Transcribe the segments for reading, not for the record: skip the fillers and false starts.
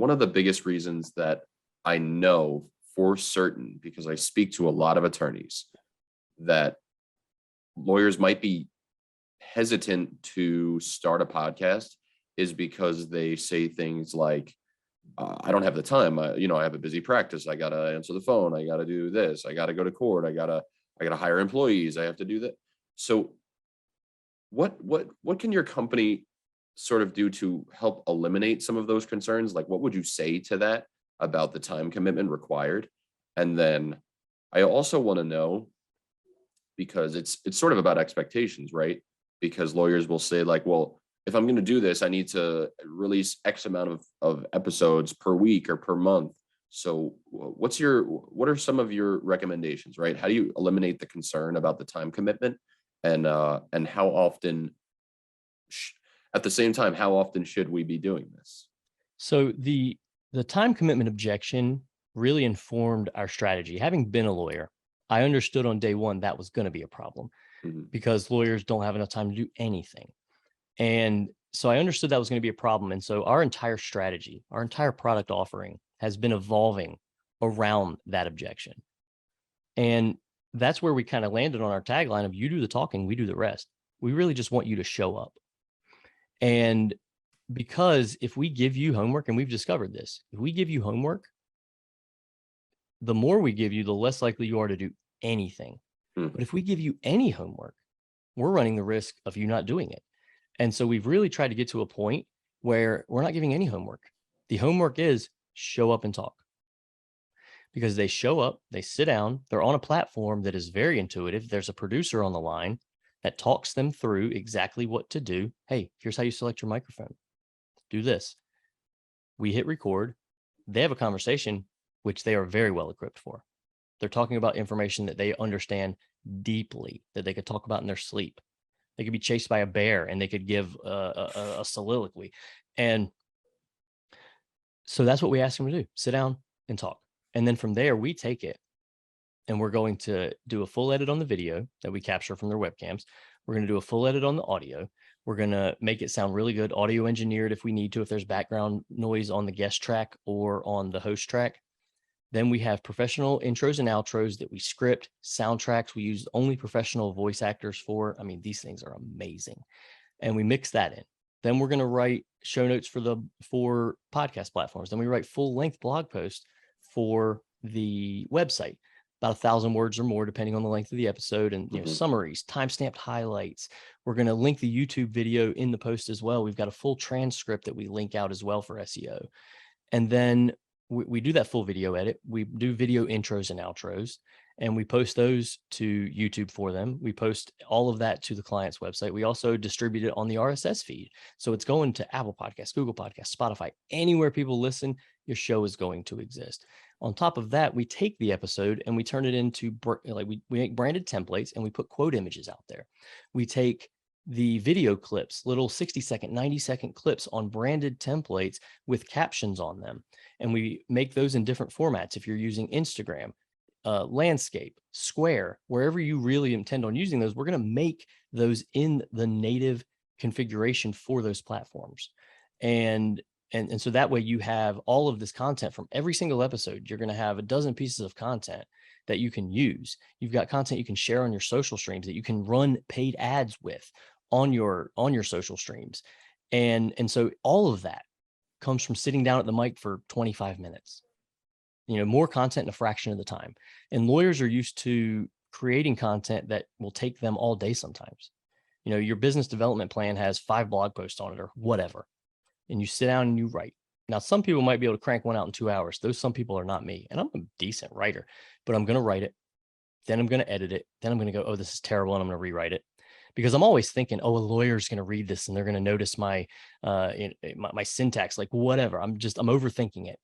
one of the biggest reasons that I know for certain, because I speak to a lot of attorneys, that lawyers might be hesitant to start a podcast is because they say things like, I don't have the time. I have a busy practice. I got to answer the phone. I got to do this. I got to go to court. I got to hire employees. I have to do that. So what can your company sort of do to help eliminate some of those concerns? Like, what would you say to that about the time commitment required? And then I also want to know, because it's sort of about expectations, right? Because lawyers will say like, well, if I'm going to do this, I need to release X amount of episodes per week or per month. So what are some of your recommendations, right? How do you eliminate the concern about the time commitment, and how often, at the same time, how often should we be doing this? So the time commitment objection really informed our strategy. Having been a lawyer, I understood on day one that was going to be a problem because lawyers don't have enough time to do anything. And so I understood that was going to be a problem. And so our entire strategy, our entire product offering has been evolving around that objection. And that's where we kind of landed on our tagline of, you do the talking, we do the rest. We really just want you to show up. And because if we give you homework, and we've discovered this, if we give you homework, the more we give you, the less likely you are to do anything. But if we give you any homework, we're running the risk of you not doing it. And so we've really tried to get to a point where we're not giving any homework. The homework is show up and talk. Because they show up, they sit down, they're on a platform that is very intuitive. There's a producer on the line that talks them through exactly what to do. Hey, here's how you select your microphone. Do this. We hit record. They have a conversation, which they are very well equipped for. They're talking about information that they understand deeply, that they could talk about in their sleep. They could be chased by a bear and they could give a soliloquy. And so that's what we ask them to do. Sit down and talk. And then from there, we take it and we're going to do a full edit on the video that we capture from their webcams. We're going to do a full edit on the audio. We're going to make it sound really good, audio engineered if we need to, if there's background noise on the guest track or on the host track. Then we have professional intros and outros that we script, soundtracks we use only professional voice actors for. I mean, these things are amazing. And we mix that in. Then we're going to write show notes for podcast platforms. Then we write full length blog posts for the website, about 1,000 words or more, depending on the length of the episode, and summaries, time-stamped highlights. We're going to link the YouTube video in the post as well. We've got a full transcript that we link out as well for SEO. And then we do that full video edit. We do video intros and outros, and we post those to YouTube for them. We post all of that to the client's website. We also distribute it on the RSS feed. So it's going to Apple Podcasts, Google Podcasts, Spotify, anywhere people listen, your show is going to exist. On top of that, we take the episode and we turn it into, we make branded templates and we put quote images out there. We take the video clips, little 60-second, 90-second clips on branded templates with captions on them. And we make those in different formats. If you're using Instagram, landscape, square, wherever you really intend on using those, we're going to make those in the native configuration for those platforms. And so that way you have all of this content from every single episode. You're going to have a dozen pieces of content that you can use. You've got content you can share on your social streams that you can run paid ads with on your social streams. And so all of that comes from sitting down at the mic for 25 minutes, more content in a fraction of the time. And lawyers are used to creating content that will take them all day sometimes. Your business development plan has 5 blog posts on it or whatever, and you sit down and you write. Now, some people might be able to crank one out in 2 hours. Those some people are not me, and I'm a decent writer, but I'm going to write it. Then I'm going to edit it. Then I'm going to go, oh, this is terrible, and I'm going to rewrite it. Because I'm always thinking, oh, a lawyer's going to read this and they're going to notice my syntax, like whatever. I'm overthinking it.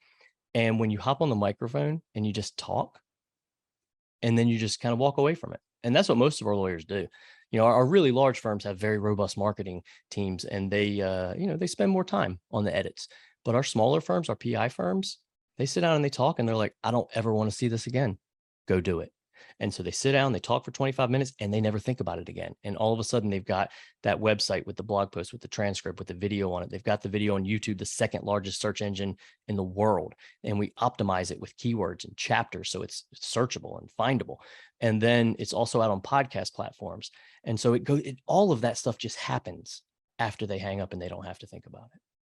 And when you hop on the microphone and you just talk, and then you just kind of walk away from it. And that's what most of our lawyers do. Our really large firms have very robust marketing teams, and they spend more time on the edits. But our smaller firms, our PI firms, they sit down and they talk and they're like, I don't ever want to see this again. Go do it. And so they sit down, they talk for 25 minutes, and they never think about it again. And all of a sudden, they've got that website with the blog post, with the transcript, with the video on it. They've got the video on YouTube, the second largest search engine in the world. And we optimize it with keywords and chapters, so it's searchable and findable. And then it's also out on podcast platforms. And so all of that stuff just happens after they hang up and they don't have to think about it.